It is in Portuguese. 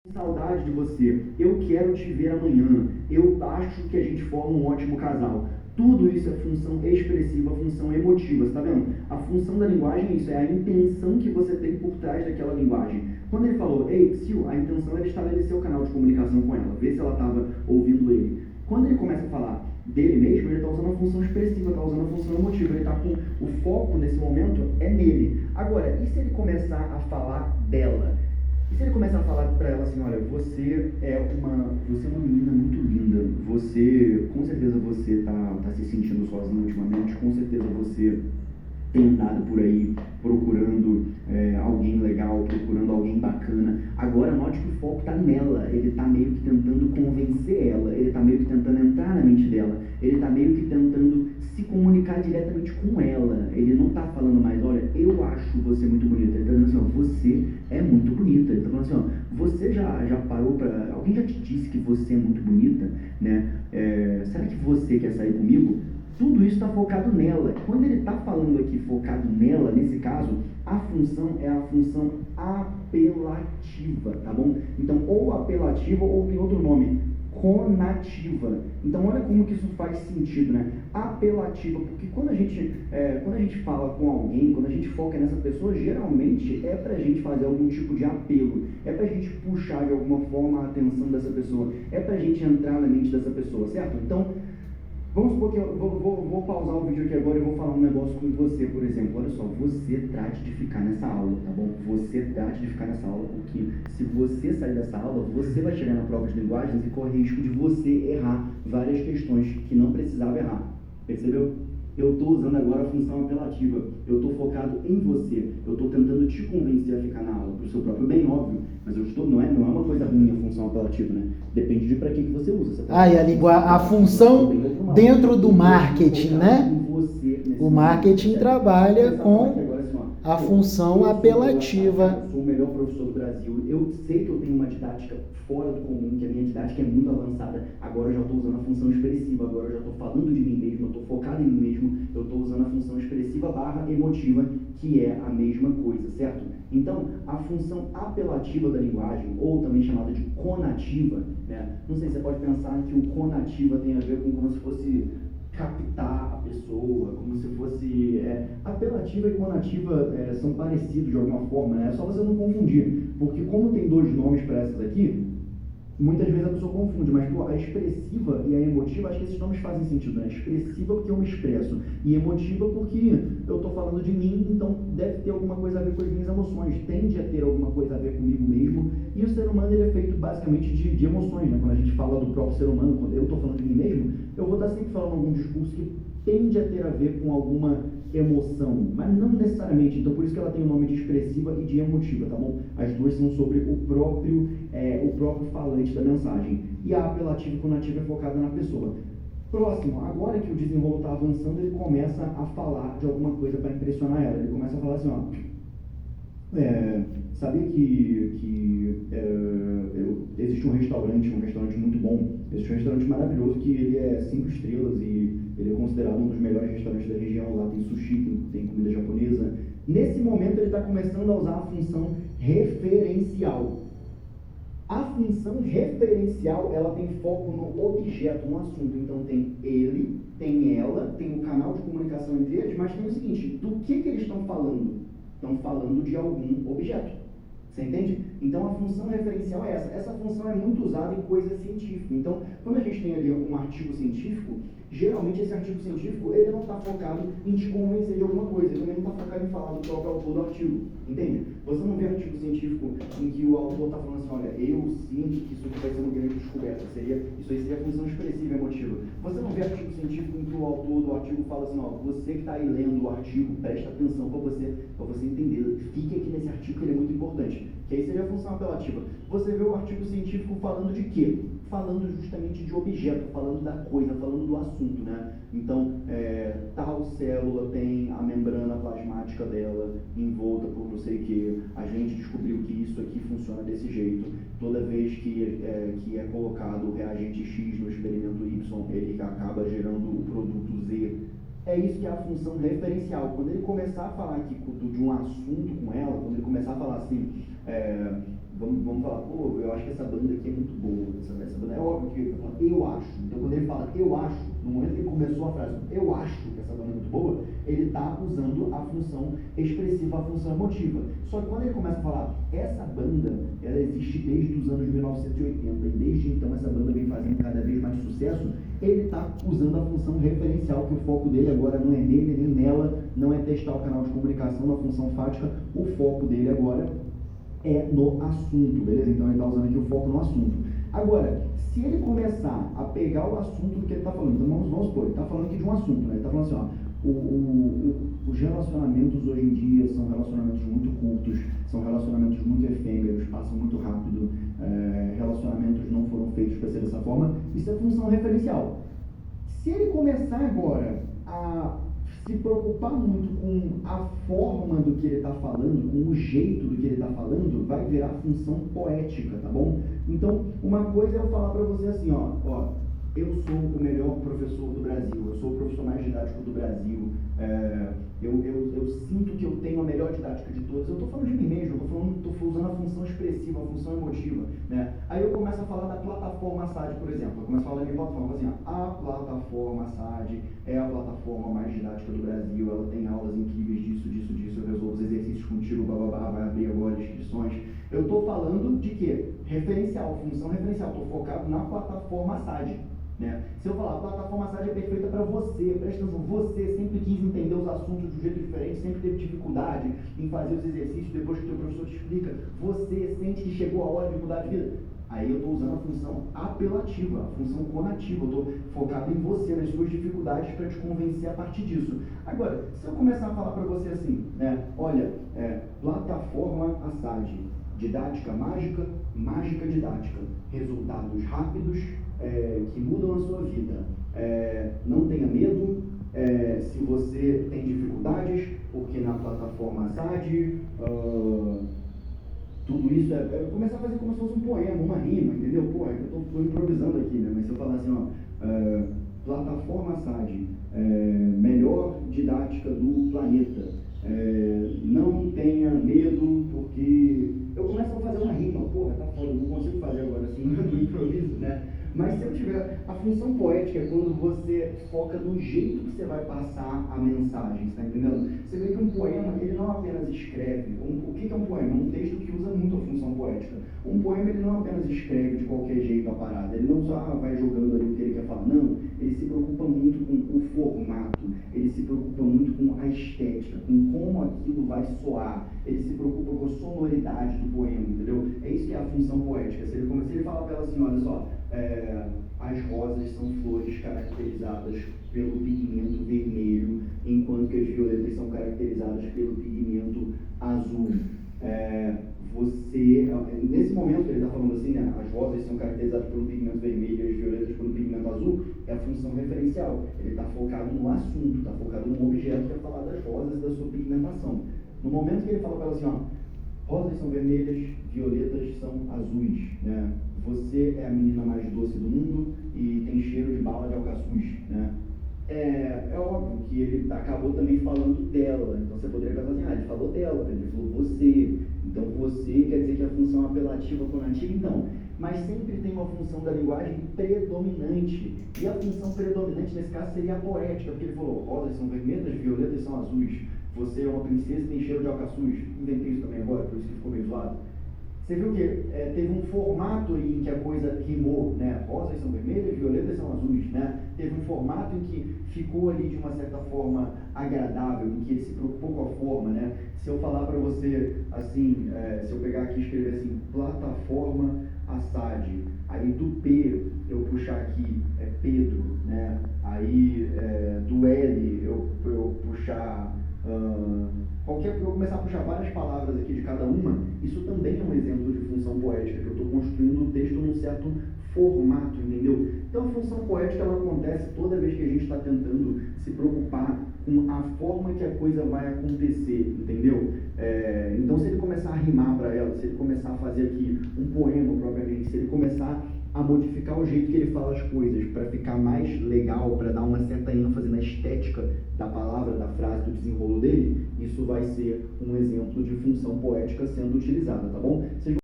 saudade de você, eu quero te ver amanhã, eu acho que a gente forma um ótimo casal. Tudo isso é função expressiva, função emotiva, você tá vendo? A função da linguagem é isso, é a intenção que você tem por trás daquela linguagem. Quando ele falou, ei, Psyu, a intenção era estabelecer o canal de comunicação com ela, ver se ela estava ouvindo ele. Quando ele começa a falar dele mesmo, ele está usando a função expressiva, está usando a função emotiva, ele está com o foco nesse momento é nele. Agora, e se ele começar a falar dela? E se ele começar a falar para ela assim, olha, você é uma menina muito linda, com certeza você tá se sentindo sozinho ultimamente, com certeza você tem andado por aí procurando alguém legal, procurando alguém bacana. Agora note que o foco está nela, ele está meio que tentando convencer ela, ele está meio que tentando entrar na mente dela, ele está meio que tentando se comunicar diretamente com ela. Ele não está falando mais, olha, eu acho você muito bonita, ele está dizendo assim, ó, você é muito bonita. Ele está falando assim, ó, você já parou para... Alguém já te disse que você é muito bonita, né? Será que você quer sair comigo? Tudo isso está focado nela. Quando ele está falando aqui focado nela, nesse caso, a função é a função apelativa, tá bom? Então, ou apelativa ou tem outro nome, conativa. Então, olha como que isso faz sentido, né? Apelativa, porque quando a gente fala com alguém, quando a gente foca nessa pessoa, geralmente é pra gente fazer algum tipo de apelo, é pra gente puxar de alguma forma a atenção dessa pessoa, é pra gente entrar na mente dessa pessoa, certo? Então, vamos supor que eu vou pausar o vídeo aqui agora e vou falar um negócio com você, por exemplo. Olha só, você trate de ficar nessa aula, tá bom? Você trate de ficar nessa aula, porque se você sair dessa aula, você vai chegar na prova de linguagens e corre risco de você errar várias questões que não precisava errar. Percebeu? Eu estou usando agora a função apelativa, eu estou focado em você, eu estou tentando te convencer a ficar na aula, para o seu próprio bem, óbvio, mas não é uma coisa ruim a função apelativa, né? Depende de para que você usa. Você e a função dentro do marketing, né? O marketing trabalha com a função apelativa. Eu sou o melhor professor do Brasil, eu sei que eu tenho uma didática fora do comum, que a minha didática é muito avançada, agora eu já estou usando a função expressiva, agora eu já estou falando de mim mesmo, eu estou focado em mim mesmo, eu estou usando a função expressiva / emotiva, que é a mesma coisa, certo? Então, a função apelativa da linguagem, ou também chamada de conativa, né? Não sei, você pode pensar que o conativa tem a ver com como se fosse captar a pessoa, como se fosse... apelativa e conativa são parecidos de alguma forma, né? É só você não confundir, porque como tem dois nomes para essas aqui, muitas vezes a pessoa confunde, mas a expressiva e a emotiva, acho que esses nomes fazem sentido, né? Expressiva porque eu me expresso, e emotiva porque eu estou falando de mim, então deve ter alguma coisa a ver com as minhas emoções, tende a ter alguma coisa a ver comigo mesmo, e o ser humano ele é feito basicamente de emoções, né? Quando a gente fala do próprio ser humano, quando eu estou falando de mim mesmo, eu vou estar sempre falando algum discurso que tende a ter a ver com alguma emoção, mas não necessariamente, então por isso que ela tem o nome de expressiva e de emotiva, tá bom? As duas são sobre o próprio falante da mensagem, e a apelativa e conativa é focada na pessoa. Próximo, agora que o desenrolo está avançando, ele começa a falar de alguma coisa para impressionar ela, ele começa a falar assim, ó, sabia que existe um restaurante muito bom, existe um restaurante maravilhoso que ele é 5 estrelas e ele é considerado um dos melhores restaurantes da região, lá tem sushi, tem comida japonesa. Nesse momento ele está começando a usar a função referencial. A função referencial, ela tem foco no objeto, no assunto. Então tem ele, tem ela, tem o canal de comunicação entre eles, mas tem o seguinte, do que eles estão falando? Estão falando de algum objeto. Você entende? Então a função referencial é essa. Essa função é muito usada em coisa científica. Então, quando a gente tem ali um artigo científico, geralmente esse artigo científico ele não está focado em te convencer de alguma coisa, ele também não está focado em falar do próprio autor do artigo. Entende? Você não vê artigo científico em que o autor está falando assim, olha, eu sinto que isso aqui vai ser uma grande descoberta. Isso aí seria a função expressiva e emotiva. Você não vê artigo científico em que o autor do artigo fala assim, ó, você que está aí lendo o artigo, presta atenção para você entender. Fique aqui nesse artigo que ele é muito importante. Que aí seria a função apelativa. Você vê o artigo científico falando de quê? Falando justamente de objeto, falando da coisa, falando do assunto, né? Então, tal célula tem a membrana plasmática dela envolta por não sei o que, a gente descobriu que isso aqui funciona desse jeito, toda vez que é colocado o reagente X no experimento Y, ele acaba gerando o produto Z. É isso que é a função referencial. Quando ele começar a falar aqui de um assunto com ela, quando ele começar a falar assim, vamos falar, pô, eu acho que essa banda aqui é muito boa, essa banda é óbvio que ele fala, eu acho. Então quando ele fala eu acho, no momento que ele começou a frase, eu acho que essa banda é muito boa, ele está usando a função expressiva, a função emotiva. Só que quando ele começa a falar, essa banda, ela existe desde os anos 1980, e desde então essa banda vem fazendo cada vez mais sucesso, ele está usando a função referencial, que o foco dele agora não é nele, nem nela, não é testar o canal de comunicação na função fática, o foco dele agora é no assunto, beleza? Então ele está usando aqui o foco no assunto. Agora, se ele começar a pegar o assunto do que ele está falando, então vamos supor, ele está falando aqui de um assunto, né? Ele está falando assim, ó, os relacionamentos hoje em dia são relacionamentos muito curtos, são relacionamentos muito efêmeros, passam muito rápido, relacionamentos não foram feitos para ser dessa forma, isso é função referencial. Se ele começar agora a se preocupar muito com a forma do que ele está falando, com o jeito do que ele está falando, vai virar função poética, tá bom? Então, uma coisa é eu falar para você assim, ó, eu sou o melhor professor do Brasil, eu sou o professor mais didático do Brasil, eu sinto que eu tenho a melhor didática de todos. Eu estou falando de mim mesmo, estou usando a função expressiva, a função emotiva, né? Aí eu começo a falar da plataforma SAD, por exemplo. Eu começo a falar da minha plataforma, assim, a plataforma SAD é a plataforma mais didática do Brasil, ela tem aulas incríveis disso, eu resolvo os exercícios contigo, blá, vai abrir agora as inscrições. Eu estou falando de quê? Referencial, função referencial, estou focado na plataforma SAD. Né? Se eu falar, a plataforma SAD é perfeita para você, presta atenção, você sempre quis entender os assuntos de um jeito diferente, sempre teve dificuldade em fazer os exercícios depois que o teu professor te explica, você sente que chegou a hora de mudar de vida. Aí eu estou usando a função apelativa, a função conativa, eu estou focado em você, nas suas dificuldades para te convencer a partir disso. Agora, se eu começar a falar para você assim, né, olha, plataforma SAD, didática mágica, mágica didática, resultados rápidos, que mudam a sua vida. Não tenha medo, se você tem dificuldades, porque na plataforma SAD, tudo isso começar a fazer como se fosse um poema, uma rima, entendeu? Pô, eu estou improvisando aqui, né? Mas se eu falar assim, ó, plataforma SAD, melhor didática do planeta, não tenha medo, porque eu começo a fazer uma rima, porra, tá foda, não consigo fazer agora assim, no improviso, né? Mas se eu tiver, a função poética é quando você foca no jeito que você vai passar a mensagem, você tá entendendo? Você vê que um poema, ele não apenas escreve, o que é um poema? Um texto que usa muito a função poética. Um poema, ele não apenas escreve de qualquer jeito a parada, ele não só vai jogando ali o que ele quer falar, não, ele se preocupa muito com o formato, ele se preocupa muito com a estética, com como aquilo vai soar, ele se preocupa com a sonoridade do poema, entendeu? É isso que é a função poética. Se ele falar para ela assim, olha só, as rosas são flores caracterizadas pelo pigmento vermelho, enquanto que as violetas são caracterizadas pelo pigmento azul. Nesse momento que ele está falando assim, né, as rosas são caracterizadas pelo pigmento vermelho e as violetas pelo pigmento azul, é a função referencial. Ele está focado no assunto, está focado no objeto que é falar das rosas e da sua pigmentação. No momento que ele fala para ela assim, ó, rosas são vermelhas, violetas são azuis, né? Você é a menina mais doce do mundo e tem cheiro de bala de alcaçuz, né? É óbvio que ele acabou também falando dela, então você poderia pensar assim, ele falou dela, ele falou você, então você quer dizer que a função apelativa conativa, então, mas sempre tem uma função da linguagem predominante, e a função predominante nesse caso seria a poética, porque ele falou, rosas são vermelhas, violetas são azuis, você é uma princesa e tem cheiro de alcaçuz, inventei isso também agora, por isso que ficou meio zoado. Você viu que teve um formato aí em que a coisa rimou, né? Rosas são vermelhas, violetas são azuis, né? Teve um formato em que ficou ali de uma certa forma agradável, em que ele se preocupou com a forma, né? Se eu falar para você assim, se eu pegar aqui e escrever assim, plataforma SAD, aí do P eu puxar aqui Pedro, né? Aí do L eu puxar eu começar a puxar várias palavras aqui de cada uma, isso também é um exemplo de função poética, que eu estou construindo o texto num certo formato, entendeu? Então a função poética ela acontece toda vez que a gente está tentando se preocupar com a forma que a coisa vai acontecer, entendeu? Então se ele começar a rimar para ela, se ele começar a fazer aqui um poema propriamente, se ele começar a modificar o jeito que ele fala as coisas para ficar mais legal, para dar uma certa ênfase na estética da palavra, da frase, do desenrolo dele, isso vai ser um exemplo de função poética sendo utilizada, tá bom?